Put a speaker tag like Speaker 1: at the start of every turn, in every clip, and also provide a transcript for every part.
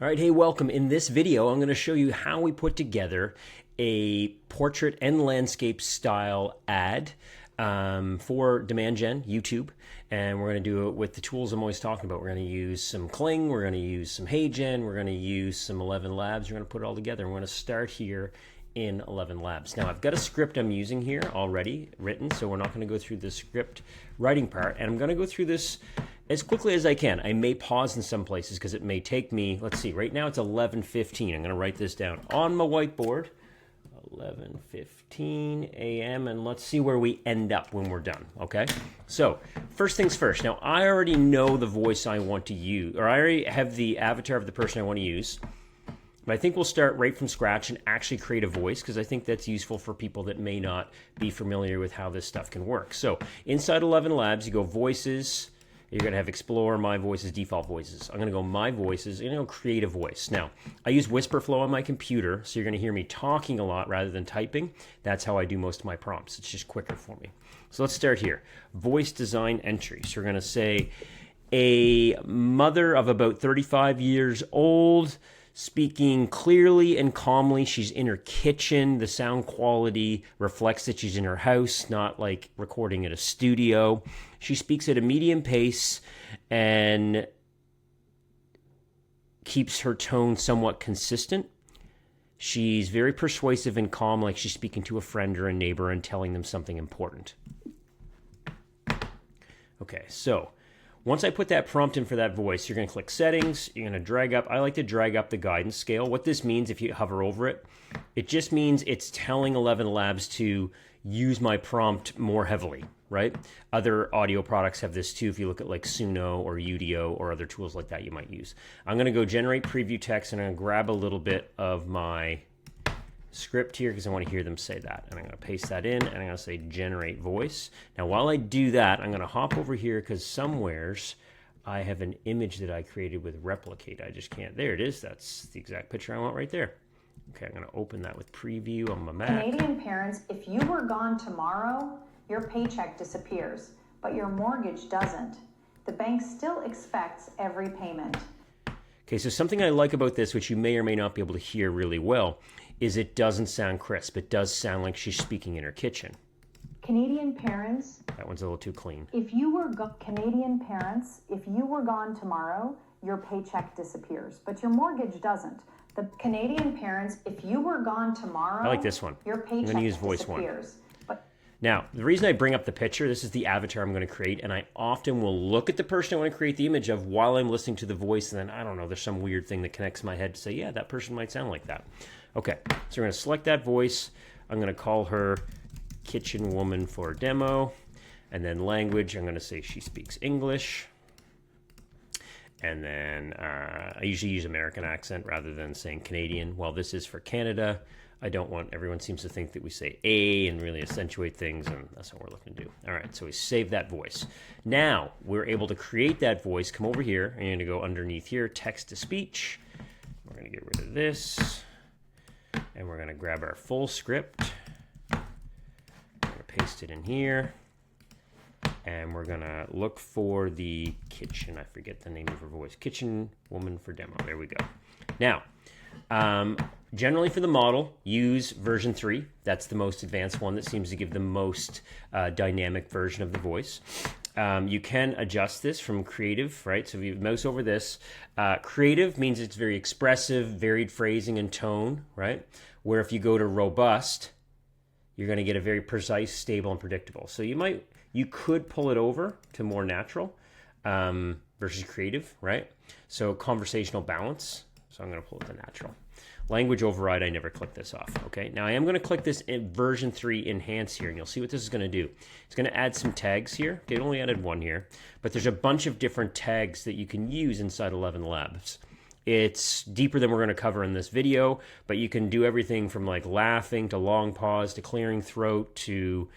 Speaker 1: All right, hey, welcome. In this video, I'm going to show you how we put together a portrait and landscape style ad for demand gen, YouTube. And we're going to do it with the tools I'm always talking about. We're going to use some Kling, we're going to use some HeyGen, we're going to use some ElevenLabs. We're going to put it all together. We're going to start here in ElevenLabs. Now, I've got a script I'm using here already written, so we're not going to go through the script writing part. And I'm going to go through this as quickly as I can. I may pause in some places because it may take me, let's see, right now it's 11:15. I'm going to write this down on my whiteboard. 11:15 a.m. and let's see where we end up when we're done, okay? So, first things first. Now, I already know the voice I want to use, or I already have the avatar of the person I want to use. But I think we'll start right from scratch and actually create a voice because I think that's useful for people that may not be familiar with how this stuff can work. So, inside ElevenLabs, you go Voices. You're going to have Explore, My Voices, Default Voices. I'm going to go My Voices, and I'll create a voice. Now, I use WhisperFlow on my computer, so you're going to hear me talking a lot rather than typing. That's how I do most of my prompts. It's just quicker for me. So let's start here. Voice design entry. So we're going to say, a mother of about 35 years old, speaking clearly and calmly. She's in her kitchen. The sound quality reflects that she's in her house, not like recording at a studio. She speaks at a medium pace and keeps her tone somewhat consistent. She's very persuasive and calm, like she's speaking to a friend or a neighbor and telling them something important. Okay, so once I put that prompt in for that voice, you're going to click Settings. You're going to drag up. I like to drag up the guidance scale. What this means, if you hover over it, it just means it's telling ElevenLabs to use my prompt more heavily, right? Other audio products have this too. If you look at like Suno or Udio or other tools like that you might use. I'm going to go Generate Preview Text, and I'm going to grab a little bit of my script here because I want to hear them say that. And I'm going to paste that in, and I'm going to say Generate Voice. Now, while I do that, I'm going to hop over here because somewheres I have an image that I created with Replicate. I just can't. There it is. That's the exact picture I want right there. Okay, I'm going to open that with Preview on my Mac.
Speaker 2: Canadian parents, if you were gone tomorrow, your paycheck disappears, but your mortgage doesn't. The bank still expects every payment.
Speaker 1: Okay, so something I like about this, which you may or may not be able to hear really well, is it doesn't sound crisp. It does sound like she's speaking in her kitchen.
Speaker 2: Canadian parents,
Speaker 1: that one's a little too clean.
Speaker 2: Canadian parents, if you were gone tomorrow, your paycheck disappears, but your mortgage doesn't. The Canadian parents, if you were gone tomorrow,
Speaker 1: I like this one.
Speaker 2: Your paycheck
Speaker 1: I'm going to use voice
Speaker 2: disappears.
Speaker 1: One. Now, the reason I bring up the picture, this is the avatar I'm going to create, and I often will look at the person I want to create the image of while I'm listening to the voice, and then, I don't know, there's some weird thing that connects my head to say, yeah, that person might sound like that. Okay, so we're going to select that voice. I'm going to call her Kitchen Woman for demo, and then language, I'm going to say she speaks English. And then I usually use American accent rather than saying Canadian. While this is for Canada, I don't want, everyone seems to think that we say A and really accentuate things, and that's what we're looking to do. All right, so we save that voice. Now, we're able to create that voice. Come over here, and you're going to go underneath here, text to speech. We're going to get rid of this, and we're going to grab our full script. We're going to paste it in here. And we're going to look for the kitchen. I forget the name of her voice. Kitchen Woman for demo. There we go. Now, generally for the model, use version 3. That's the most advanced one that seems to give the most dynamic version of the voice. You can adjust this from creative, right? So if you mouse over this, creative means it's very expressive, varied phrasing and tone, right? Where if you go to robust, you're going to get a very precise, stable, and predictable. So you could pull it over to more natural versus creative, right? So conversational balance. So I'm going to pull it to natural. Language override, I never click this off, okay? Now I am going to click this in version 3 enhance here, and you'll see what this is going to do. It's going to add some tags here. Okay, it only added one here, but there's a bunch of different tags that you can use inside ElevenLabs. It's deeper than we're going to cover in this video, but you can do everything from like laughing to long pause to clearing throat to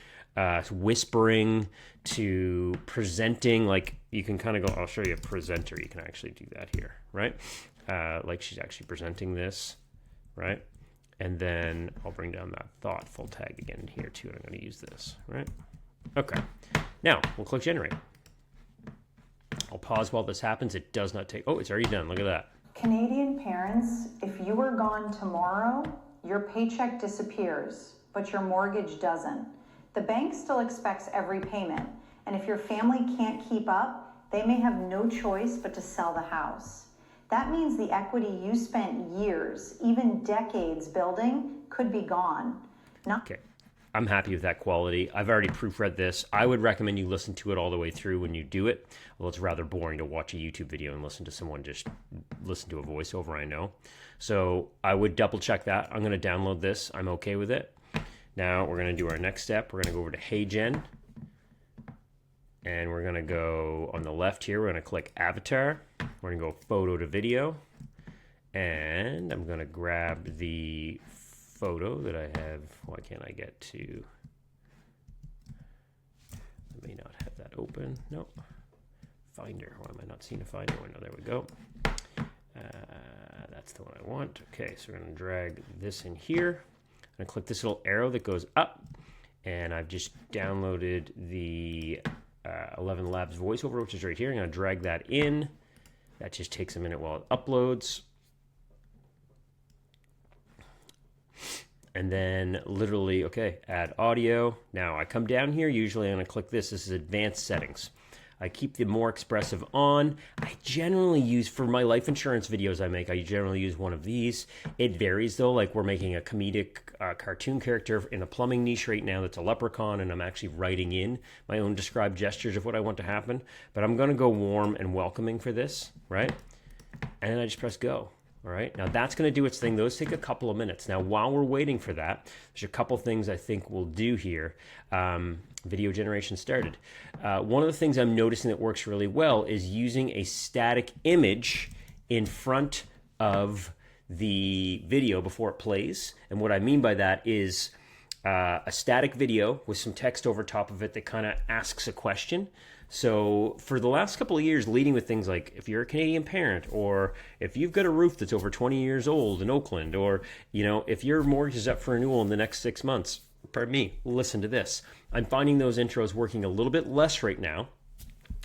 Speaker 1: whispering to presenting. Like you can kind of go, I'll show you a presenter. You can actually do that here, right? Like she's actually presenting this, right? And then I'll bring down that thoughtful tag again here too. And I'm going to use this, right? Okay. Now we'll click generate. I'll pause while this happens. It does not take, oh, it's already done. Look at that.
Speaker 2: Canadian parents, if you were gone tomorrow, your paycheck disappears, but your mortgage doesn't. The bank still expects every payment, and if your family can't keep up, they may have no choice but to sell the house. That means the equity you spent years, even decades building, could be gone.
Speaker 1: Okay. I'm happy with that quality. I've already proofread this. I would recommend you listen to it all the way through when you do it. Well, it's rather boring to watch a YouTube video and listen to someone just listen to a voiceover, I know. So I would double check that. I'm going to download this. I'm okay with it. Now we're going to do our next step. We're going to go over to HeyGen. And we're going to go on the left here. We're going to click Avatar. We're going to go Photo to Video. And I'm going to grab the photo that I have. Why can't I get to? I may not have that open. Nope. Finder. Why am I not seeing a Finder window? There we go. That's the one I want. Okay, so we're going to drag this in here. I'm going to click this little arrow that goes up. And I've just downloaded the ElevenLabs voiceover, which is right here. I'm going to drag that in. That just takes a minute while it uploads. And then literally, okay, add audio. Now I come down here, usually I'm gonna click this. This is advanced settings. I keep the more expressive on. I generally use, for my life insurance videos I make, I generally use one of these. It varies though, like we're making a comedic cartoon character in a plumbing niche right now that's a leprechaun, and I'm actually writing in my own described gestures of what I want to happen. But I'm gonna go warm and welcoming for this, right? And then I just press go. All right, now that's going to do its thing. Those take a couple of minutes. Now, while we're waiting for that, there's a couple things I think we'll do here. Video generation started. One of the things I'm noticing that works really well is using a static image in front of the video before it plays. And what I mean by that is a static video with some text over top of it that kind of asks a question. So for the last couple of years, leading with things like if you're a Canadian parent, or if you've got a roof that's over 20 years old in Oakland, or if your mortgage is up for renewal in the next 6 months, pardon me, listen to this. I'm finding those intros working a little bit less right now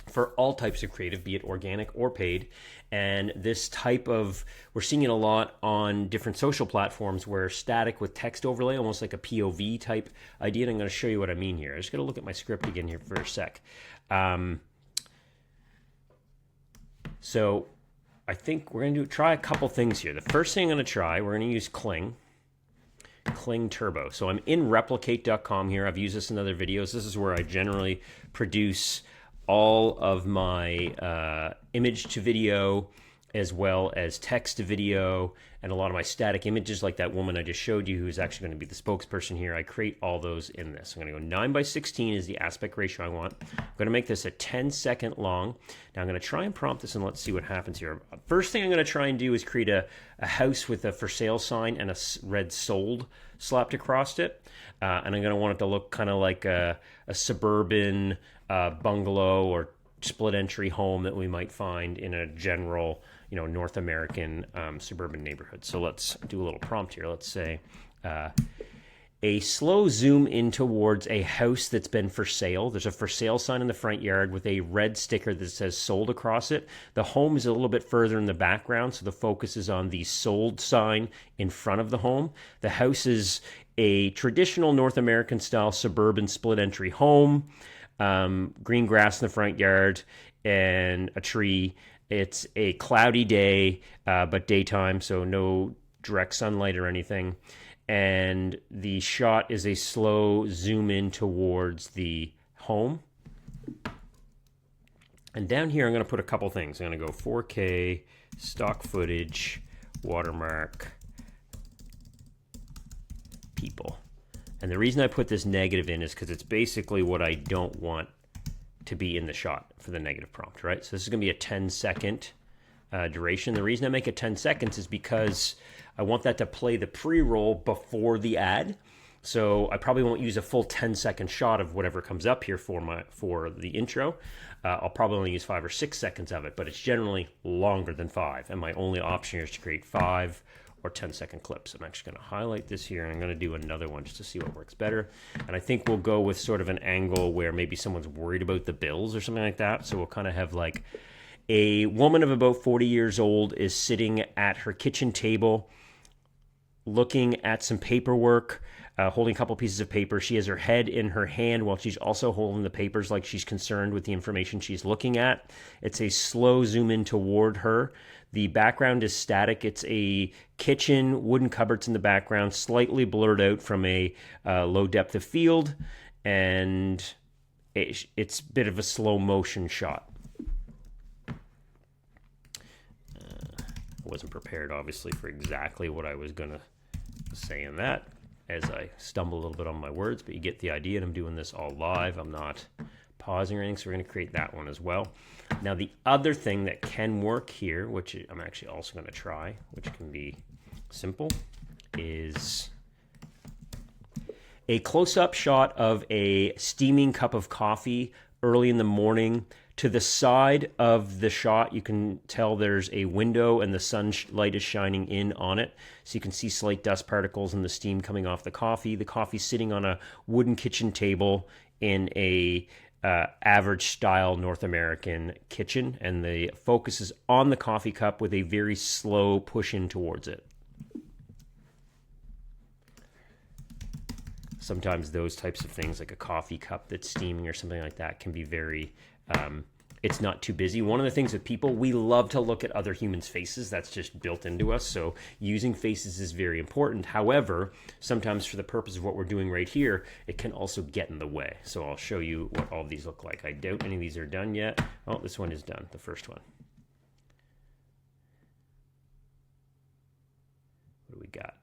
Speaker 1: for all types of creative, be it organic or paid. And this type of, we're seeing it a lot on different social platforms where static with text overlay, almost like a POV type idea. And I'm going to show you what I mean here. I'm just going to look at my script again here for a sec. So I think we're going to try a couple things here. The first thing I'm going to try, we're going to use Kling Turbo. So I'm in replicate.com here. I've used this in other videos. This is where I generally produce all of my image to video, as well as text to video, and a lot of my static images, like that woman I just showed you, who's actually going to be the spokesperson here. I create all those in this. I'm going to go 9:16 is the aspect ratio I want. I'm going to make this a 10-second long. Now I'm going to try and prompt this, and let's see what happens here. First thing I'm going to try and do is create a house with a for sale sign and a red sold slapped across it. And I'm going to want it to look kind of like a suburban bungalow or split entry home that we might find in a general, North American suburban neighborhood. So let's do a little prompt here. Let's say a slow zoom in towards a house that's been for sale. There's a for sale sign in the front yard with a red sticker that says sold across it. The home is a little bit further in the background, so the focus is on the sold sign in front of the home. The house is a traditional North American style suburban split entry home. Green grass in the front yard and a tree. It's a cloudy day, but daytime, so no direct sunlight or anything. And the shot is a slow zoom in towards the home. And down here, I'm going to put a couple things. I'm going to go 4K, stock footage, watermark, people. And the reason I put this negative in is because it's basically what I don't want to be in the shot for the negative prompt, right? So this is going to be a 10-second duration. The reason I make it 10 seconds is because I want that to play the pre-roll before the ad. So I probably won't use a full 10-second shot of whatever comes up here for the intro. I'll probably only use 5 or 6 seconds of it, but it's generally longer than 5. And my only option here is to create 5 or 10-second clips. I'm actually going to highlight this here, and I'm going to do another one just to see what works better. And I think we'll go with sort of an angle where maybe someone's worried about the bills or something like that. So we'll kind of have like A woman of about 40 years old is sitting at her kitchen table looking at some paperwork, holding a couple pieces of paper. She has her head in her hand while she's also holding the papers like she's concerned with the information she's looking at. It's a slow zoom in toward her. The background is static. It's a kitchen, wooden cupboards in the background, slightly blurred out from a low depth of field, and it's a bit of a slow motion shot. I wasn't prepared, obviously, for exactly what I was going to say in that, as I stumble a little bit on my words, but you get the idea, and I'm doing this all live. I'm not pausing or anything, so we're going to create that one as well. Now, the other thing that can work here, which I'm actually also going to try, which can be simple, is a close-up shot of a steaming cup of coffee early in the morning. To the side of the shot, you can tell there's a window and the sunlight is shining in on it. So you can see slight dust particles and the steam coming off the coffee. The coffee's sitting on a wooden kitchen table in a average style North American kitchen. And the focus is on the coffee cup with a very slow push in towards it. Sometimes those types of things, like a coffee cup that's steaming or something like that, can be very... it's not too busy. One of the things with people, we love to look at other humans' faces. That's just built into us. So using faces is very important. However, sometimes for the purpose of what we're doing right here, it can also get in the way. So I'll show you what all of these look like. I doubt any of these are done yet. Oh, this one is done, the first one. What do we got?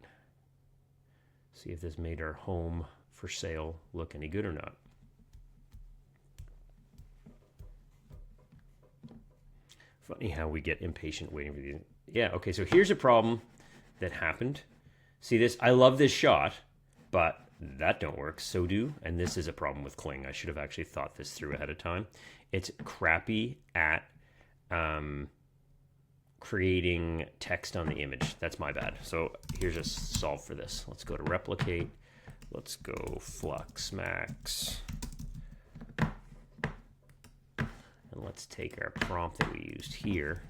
Speaker 1: See if this made our home for sale look any good or not. Funny how we get impatient waiting for these. Yeah, okay, so here's a problem that happened. See this? I love this shot, but that don't work. So do, and this is a problem with Kling. I should have actually thought this through ahead of time. It's crappy at creating text on the image. That's my bad. So here's a solve for this. Let's go to replicate. Let's go Flux Max. Let's take our prompt that we used here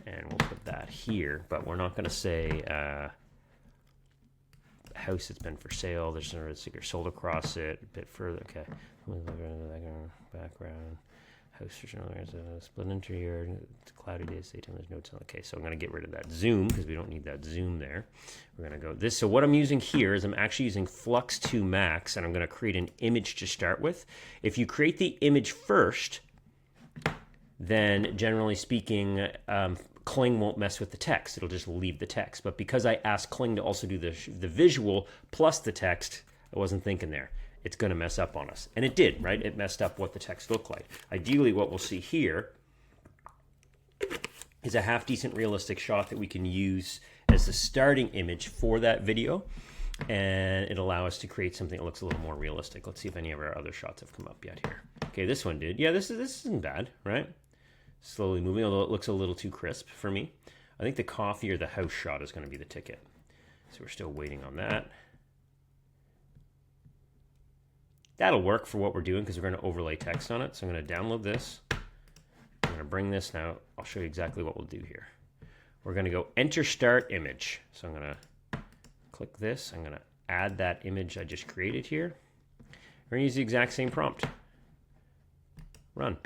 Speaker 1: and we'll put that here, but we're not going to say house that's been for sale. There's a sticker sold across it a bit further. Okay. Background. House split interior. It's a cloudy day. Daytime. There's notes on. Okay, so I'm going to get rid of that zoom because we don't need that zoom there. We're going to go this. So what I'm using here is I'm actually using Flux 2 Max, and I'm going to create an image to start with. If you create the image first, then generally speaking, Kling won't mess with the text. It'll just leave the text. But because I asked Kling to also do the visual plus the text, I wasn't thinking there. It's going to mess up on us. And it did, right? It messed up what the text looked like. Ideally, what we'll see here is a half-decent realistic shot that we can use as the starting image for that video. And it'll allow us to create something that looks a little more realistic. Let's see if any of our other shots have come up yet here. Okay, this one did. Yeah, this isn't bad, right? Slowly moving, although it looks a little too crisp for me. I think the coffee or the house shot is going to be the ticket. So we're still waiting on that. That'll work for what we're doing because we're going to overlay text on it. So I'm going to download this. I'm going to bring this now. I'll show you exactly what we'll do here. We're going to go enter start image. So I'm going to click this. I'm going to add that image I just created here. We're going to use the exact same prompt. Run.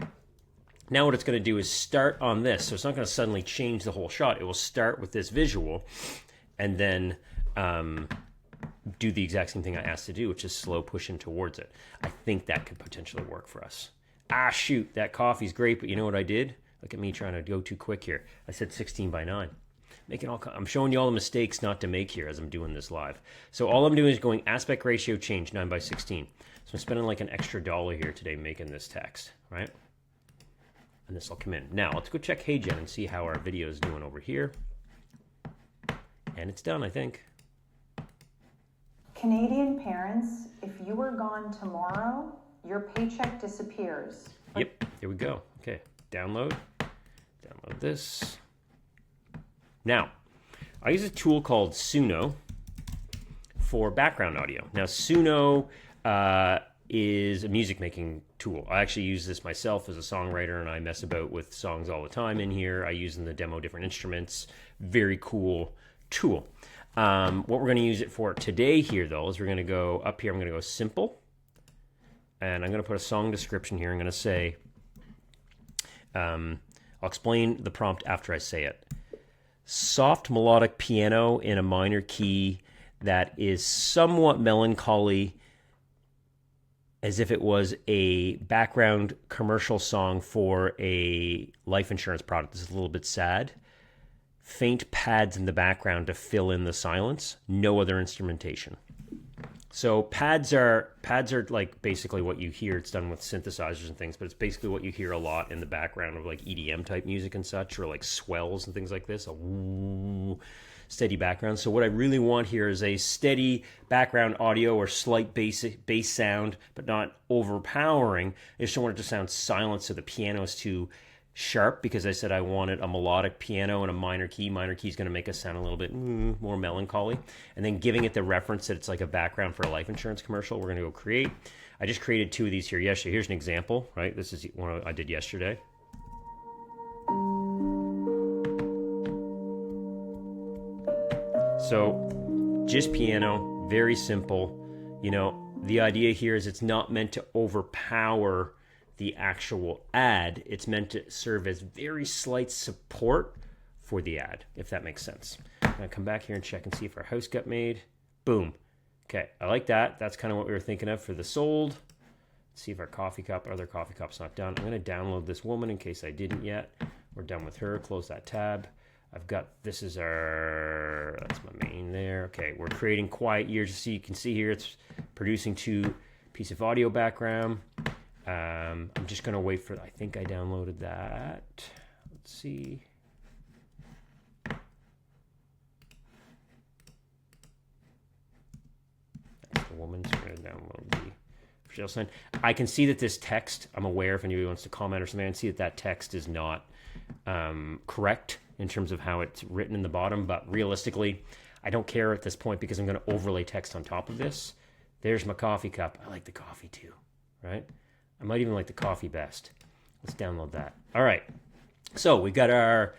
Speaker 1: Now what it's going to do is start on this. So it's not going to suddenly change the whole shot. It will start with this visual and then do the exact same thing I asked to do, which is slow push in towards it. I think that could potentially work for us. Ah, shoot, that coffee's great, but you know what I did? Look at me trying to go too quick here. I said 16:9. I'm showing you all the mistakes not to make here as I'm doing this live. So all I'm doing is going aspect ratio change 9:16. So I'm spending like an extra $1 here today making this text, right? And this will come in. Now let's go check HeyGen and see how our video is doing over here. And it's done, I think.
Speaker 2: Canadian parents, if you were gone tomorrow, your paycheck disappears.
Speaker 1: Yep, here we go. Okay, download this. Now, I use a tool called Suno for background audio. Now, Suno is a music making tool. I actually use this myself as a songwriter, and I mess about with songs all the time in here. I use in the demo different instruments. Very cool tool. What we're going to use it for today here, though, is we're going to go up here. I'm going to go simple, and I'm going to put a song description here. I'm going to say, I'll explain the prompt after I say it. Soft melodic piano in a minor key that is somewhat melancholy, as if it was a background commercial song for a life insurance product. This is a little bit sad. Faint pads in the background to fill in the silence. No other instrumentation. So pads are like basically what you hear. It's done with synthesizers and things, but it's basically what you hear a lot in the background of like EDM type music and such, or like swells and things like this. A woo, steady background. So what I really want here is a steady background audio or slight bass sound, but not overpowering. I just don't want it to sound silent, so the piano is too sharp, because I said I wanted a melodic piano in a minor key. Minor key is going to make us sound a little bit more melancholy. And then giving it the reference that it's like a background for a life insurance commercial, we're going to go create. I just created 2 of these here yesterday. Here's an example, right? This is one I did yesterday. So just piano, very simple. You know, the idea here is it's not meant to overpower the actual ad. It's meant to serve as very slight support for the ad, if that makes sense. I'm gonna come back here and check and see if our house got made. Boom. Okay, I like that. That's kind of what we were thinking of for the sold. Let's see if our coffee cup, our other coffee cup's not done. I'm gonna download this woman in case I didn't yet. We're done with her. Close that tab. I've got, this is our, that's my main there. Okay, we're creating quiet ears. So you can see here, it's producing 2 piece of audio background. I'm just going to wait for, I think I downloaded that. Let's see. That's the woman. So I'm going to download the for sale sign. I can see that this text, I'm aware if anybody wants to comment or something, I can see that that text is not correct in terms of how it's written in the bottom, but realistically, I don't care at this point because I'm going to overlay text on top of this. There's my coffee cup. I like the coffee too, right? I might even like the coffee best. Let's download that. All right. So we got our,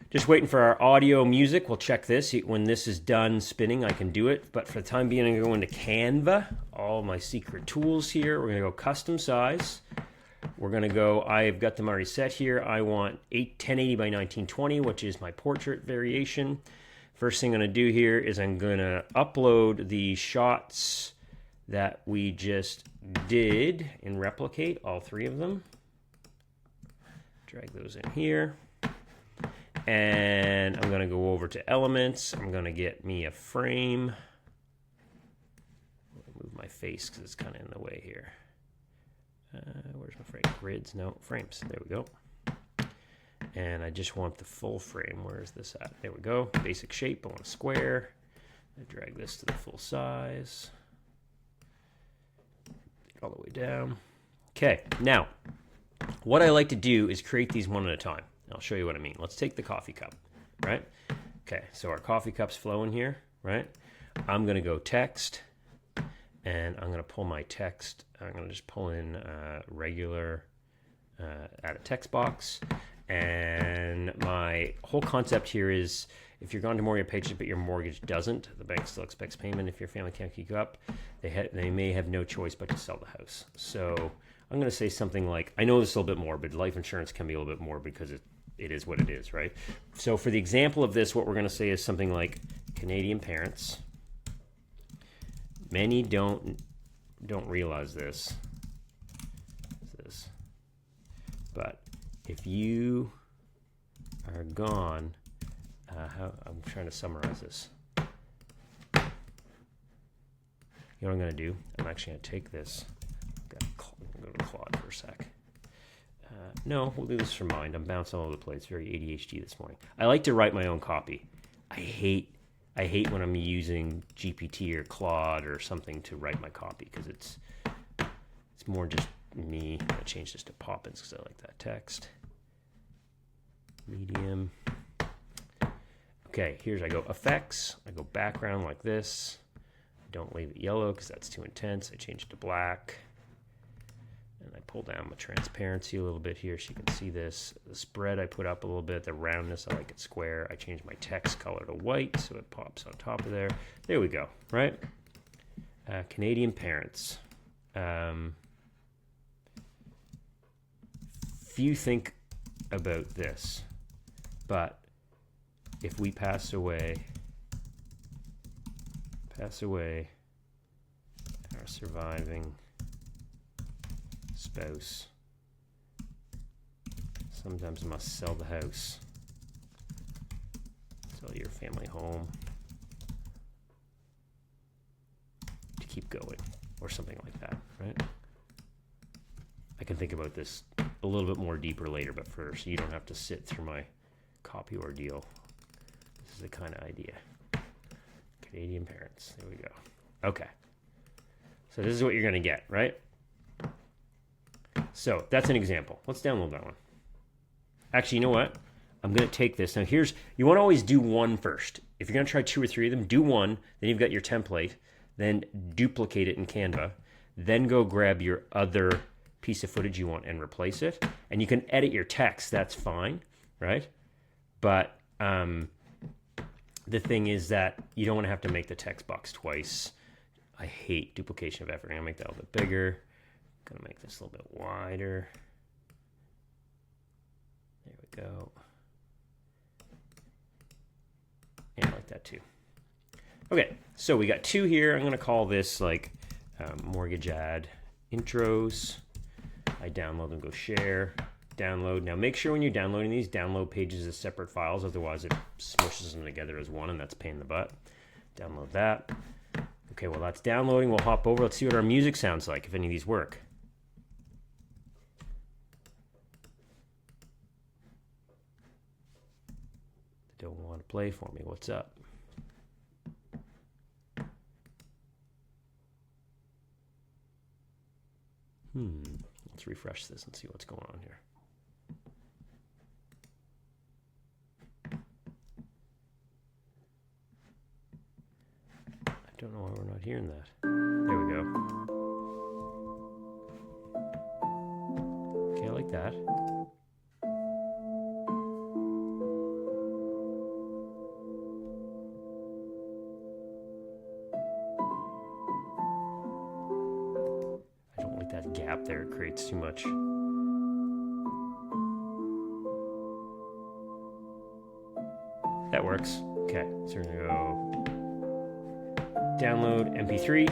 Speaker 1: just waiting for our audio music. We'll check this. When this is done spinning, I can do it. But for the time being, I'm going to go into Canva. All my secret tools here. We're going to go custom size. We're going to go, I've got them already set here. I want 1080 by 1920, which is my portrait variation. First thing I'm going to do here is I'm going to upload the shots that we just did in Replicate, all 3 of them. Drag those in here. And I'm going to go over to Elements. I'm going to get me a frame. Move my face because it's kind of in the way here. Where's my frame? Grids? No, frames. There we go. And I just want the full frame. Where is this at? There we go. Basic shape. I want a square. I drag this to the full size. All the way down. Okay, now, what I like to do is create these one at a time. I'll show you what I mean. Let's take the coffee cup, right? Okay, so our coffee cup's flowing here, right? I'm going to go text, and I'm going to pull my text. I'm going to just pull in regular, add a text box. And my whole concept here is if you're going to mortgage paycheck but your mortgage doesn't, the bank still expects payment. If your family can't keep you up, they may have no choice but to sell the house. So I'm going to say something like, I know this is a little bit morbid. Life insurance can be a little bit morbid because it is what it is, right? So for the example of this, what we're going to say is something like Canadian parents. Many don't realize this, but if you are gone, I'm trying to summarize this. You know what I'm going to do? I'm actually going to take this. I'm going to go to Claude for a sec. No, we'll do this for mine. I'm bouncing all over the place. Very ADHD this morning. I like to write my own copy. I hate when I'm using GPT or Claude or something to write my copy because it's more just me. I'm going to change this to Poppins because I like that text. Medium. Okay, here's I go effects. I go background like this. I don't leave it yellow because that's too intense. I change it to black. pull down my transparency a little bit here so you can see this. The spread I put up a little bit. The roundness, I like it square. I changed my text color to white so it pops on top of there. There we go, right? Canadian parents. Few think about this, but if we pass away, our surviving spouse sometimes must sell the house, sell your family home to keep going, or something like that, right? I can think about this a little bit more deeper later, but first, you don't have to sit through my copy ordeal. This is the kind of idea. Canadian parents. There we go. Okay. So this is what you're going to get, right? So that's an example. Let's download that one. Actually, you know what? I'm going to take this. Now here's, you want to always do one first. If you're going to try 2 or 3 of them, do one. Then you've got your template. Then duplicate it in Canva. Then go grab your other piece of footage you want and replace it. And you can edit your text. That's fine, right? But the thing is that you don't want to have to make the text box twice. I hate duplication of effort. I'm going to make that a little bit bigger. I'm going to make this a little bit wider. There we go. Yeah, I like that too. Okay, so we got 2 here. I'm going to call this like mortgage ad intros. I download them, go share, download. Now make sure when you're downloading these, download pages as separate files. Otherwise it smushes them together as one, and that's a pain in the butt. Download that. Okay, well that's downloading. We'll hop over. Let's see what our music sounds like, if any of these work. They don't want to play for me. What's up? Let's refresh this and see what's going on here. I don't know why we're not hearing that. There we go. Okay, I like that. That gap there creates too much. That works. Okay, so we're gonna go download MP3.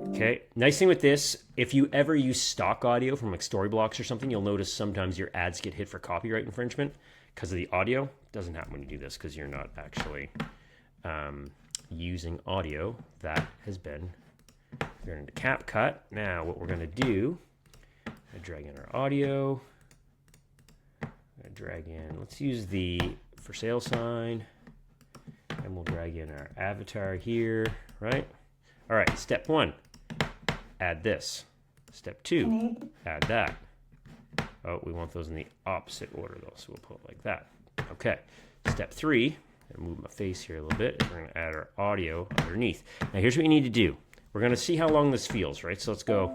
Speaker 1: Okay, nice thing with this, if you ever use stock audio from like Storyblocks or something, you'll notice sometimes your ads get hit for copyright infringement because of the audio. It doesn't happen when you do this because you're not actually using audio. That has been We're into CapCut. Now what we're going to do, I drag in our audio. I drag in, let's use the for sale sign. And we'll drag in our avatar here, right? All right, step 1, add this. Step 2, add that. Oh, we want those in the opposite order though, so we'll put it like that. Okay, step 3, I'm gonna move my face here a little bit. We're gonna add our audio underneath. Now here's what you need to do. We're going to see how long this feels, right? So let's go.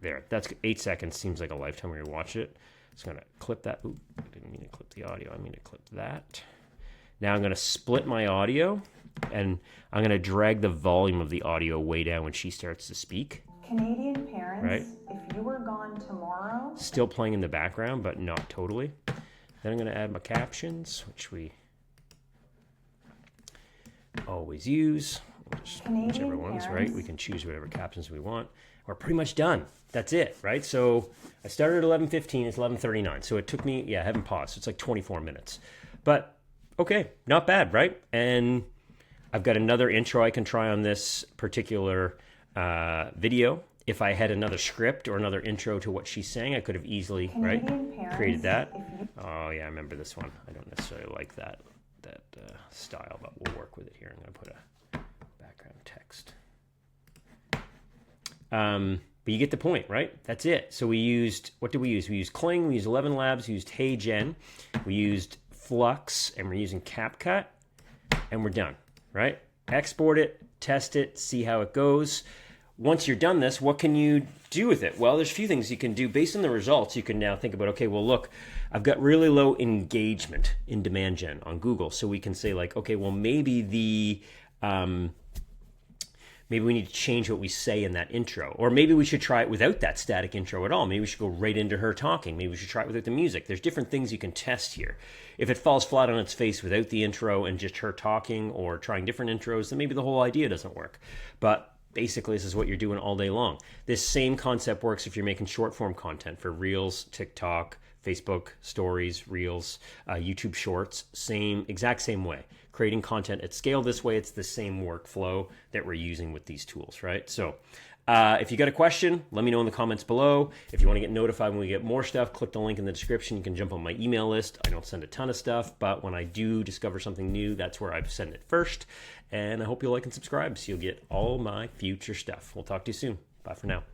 Speaker 1: There, that's 8 seconds. Seems like a lifetime when you watch it. Just going to clip that. Oop, I didn't mean to clip the audio. I mean to clip that. Now I'm going to split my audio, and I'm going to drag the volume of the audio way down when she starts to speak.
Speaker 2: Canadian parents,
Speaker 1: right?
Speaker 2: If you were gone tomorrow.
Speaker 1: Still playing in the background, but not totally. Then I'm going to add my captions, which we always use. Whichever ones, right? We can choose whatever captions we want. We're pretty much done. That's it, right? So I started at 11:15. It's 11:39. So it took me, I haven't paused. So it's like 24 minutes. But okay, not bad, right? And I've got another intro I can try on this particular video. If I had another script or another intro to what she's saying, I could have easily, created that. Oh yeah, I remember this one. I don't necessarily like that style, but we'll work with it here. I'm going to put a background text. But you get the point, right? That's it. So we used, what did we use? We used Kling, we used ElevenLabs, we used HeyGen, we used Flux, and we're using CapCut, and we're done. right? Export it, test it, see how it goes. Once you're done this, what can you do with it? Well, there's a few things you can do. Based on the results, you can now think about, okay, well, look, I've got really low engagement in demand gen on Google. So we can say like, okay, well, maybe maybe we need to change what we say in that intro. Or maybe we should try it without that static intro at all. Maybe we should go right into her talking. Maybe we should try it without the music. There's different things you can test here. If it falls flat on its face without the intro and just her talking or trying different intros, then maybe the whole idea doesn't work. But basically, this is what you're doing all day long. This same concept works if you're making short form content for Reels, TikTok, Facebook Stories, Reels, YouTube Shorts, exact same way. Creating content at scale this way, it's the same workflow that we're using with these tools, right? So if you got a question, let me know in the comments below. If you want to get notified when we get more stuff, click the link in the description. You can jump on my email list. I don't send a ton of stuff, but when I do discover something new, that's where I send it first. And I hope you'll like and subscribe so you'll get all my future stuff. We'll talk to you soon. Bye for now.